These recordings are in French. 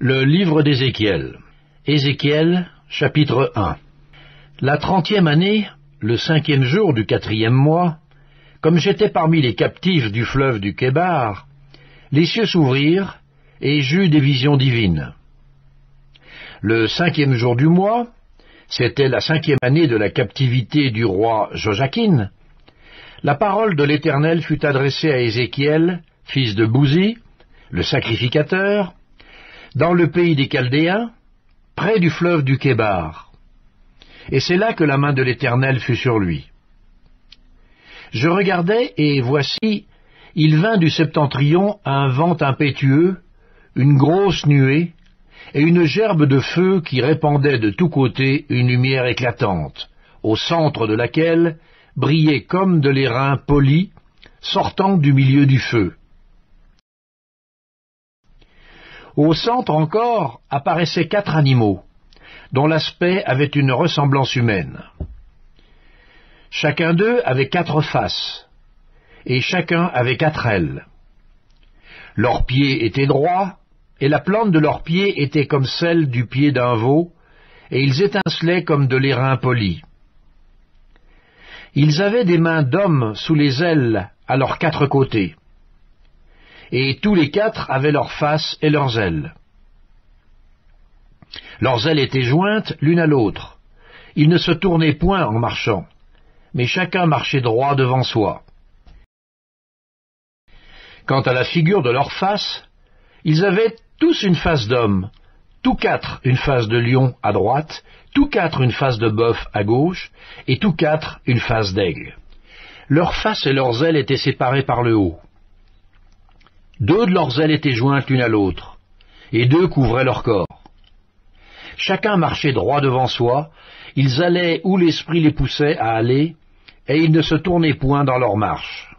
Le livre d'Ézéchiel. Ézéchiel, chapitre 1. La 30e année, le 5e jour du 4e mois, comme j'étais parmi les captifs du fleuve du Kébar, les cieux s'ouvrirent, et j'eus des visions divines. Le 5e jour du mois, c'était la 5e année de la captivité du roi Joachim, la parole de l'Éternel fut adressée à Ézéchiel, fils de Bouzi, le sacrificateur, dans le pays des Chaldéens, près du fleuve du Kébar. Et c'est là que la main de l'Éternel fut sur lui. Je regardai, et voici, il vint du septentrion un vent impétueux, une grosse nuée, et une gerbe de feu qui répandait de tous côtés une lumière éclatante, au centre de laquelle brillait comme de l'airain poli, sortant du milieu du feu. Au centre encore apparaissaient 4 animaux, dont l'aspect avait une ressemblance humaine. Chacun d'eux avait 4 faces, et chacun avait 4 ailes. Leurs pieds étaient droits, et la plante de leurs pieds était comme celle du pied d'un veau, et ils étincelaient comme de l'airain poli. Ils avaient des mains d'hommes sous les ailes à leurs 4 côtés, et tous les 4 avaient leurs faces et leurs ailes. Leurs ailes étaient jointes l'une à l'autre. Ils ne se tournaient point en marchant, mais chacun marchait droit devant soi. Quant à la figure de leurs faces, ils avaient tous une face d'homme, tous 4 une face de lion à droite, tous 4 une face de bœuf à gauche, et tous 4 une face d'aigle. Leurs faces et leurs ailes étaient séparées par le haut. 2 de leurs ailes étaient jointes l'une à l'autre, et 2 couvraient leur corps. Chacun marchait droit devant soi, ils allaient où l'esprit les poussait à aller, et ils ne se tournaient point dans leur marche.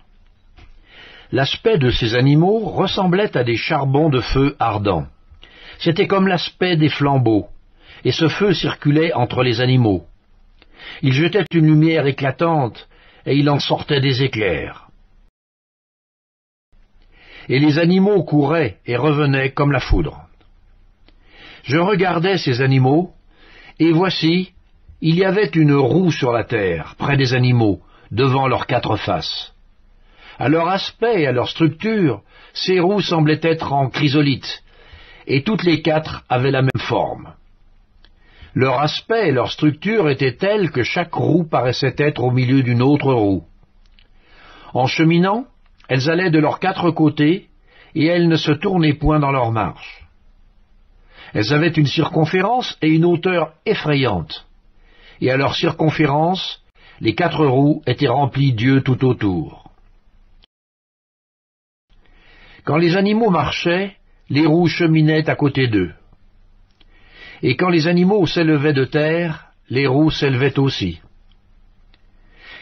L'aspect de ces animaux ressemblait à des charbons de feu ardents. C'était comme l'aspect des flambeaux, et ce feu circulait entre les animaux. Il jetait une lumière éclatante, et il en sortait des éclairs. Et les animaux couraient et revenaient comme la foudre. Je regardais ces animaux, et voici, il y avait une roue sur la terre, près des animaux, devant leurs 4 faces. À leur aspect et à leur structure, ces roues semblaient être en chrysolite, et toutes les 4 avaient la même forme. Leur aspect et leur structure étaient tels que chaque roue paraissait être au milieu d'une autre roue. En cheminant, elles allaient de leurs 4 côtés, et elles ne se tournaient point dans leur marche. Elles avaient une circonférence et une hauteur effrayantes, et à leur circonférence, les 4 roues étaient remplies d'yeux tout autour. Quand les animaux marchaient, les roues cheminaient à côté d'eux. Et quand les animaux s'élevaient de terre, les roues s'élevaient aussi.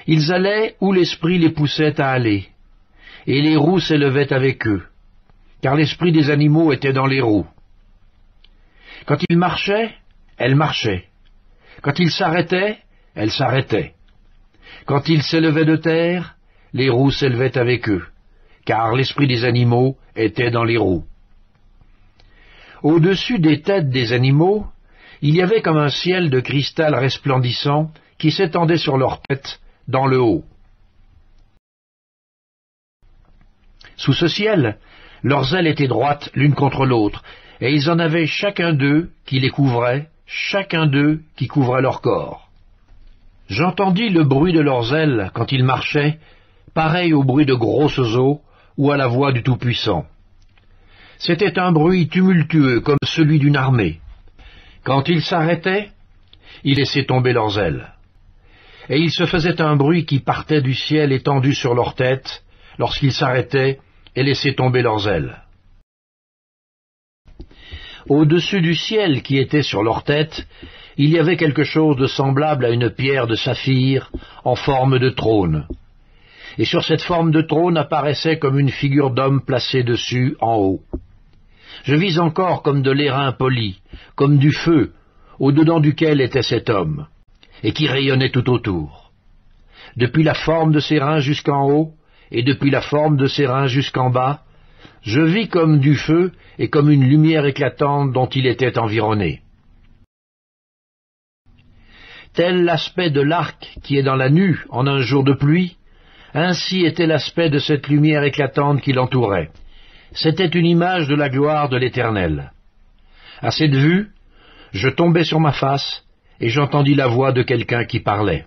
Ils allaient où l'esprit les poussait à aller, et les roues s'élevaient avec eux, car l'esprit des animaux était dans les roues. Quand ils marchaient, elles marchaient. Quand ils s'arrêtaient, elles s'arrêtaient. Quand ils s'élevaient de terre, les roues s'élevaient avec eux, car l'esprit des animaux était dans les roues. Au-dessus des têtes des animaux, il y avait comme un ciel de cristal resplendissant qui s'étendait sur leurs têtes dans le haut. Sous ce ciel, leurs ailes étaient droites l'une contre l'autre, et ils en avaient chacun d'eux qui les couvrait, chacun d'eux qui couvrait leur corps. J'entendis le bruit de leurs ailes quand ils marchaient, pareil au bruit de grosses eaux ou à la voix du Tout-Puissant. C'était un bruit tumultueux comme celui d'une armée. Quand ils s'arrêtaient, ils laissaient tomber leurs ailes. Et il se faisait un bruit qui partait du ciel étendu sur leurs têtes, lorsqu'ils s'arrêtaient et laissaient tomber leurs ailes. Au-dessus du ciel qui était sur leurs têtes, il y avait quelque chose de semblable à une pierre de saphir en forme de trône. Et sur cette forme de trône apparaissait comme une figure d'homme placée dessus en haut. Je vis encore comme de l'airain poli, comme du feu, au-dedans duquel était cet homme, et qui rayonnait tout autour. Depuis la forme de ses reins jusqu'en haut, et depuis la forme de ses reins jusqu'en bas, je vis comme du feu et comme une lumière éclatante dont il était environné. Tel l'aspect de l'arc qui est dans la nue en un jour de pluie, ainsi était l'aspect de cette lumière éclatante qui l'entourait. C'était une image de la gloire de l'Éternel. À cette vue, je tombai sur ma face, et j'entendis la voix de quelqu'un qui parlait.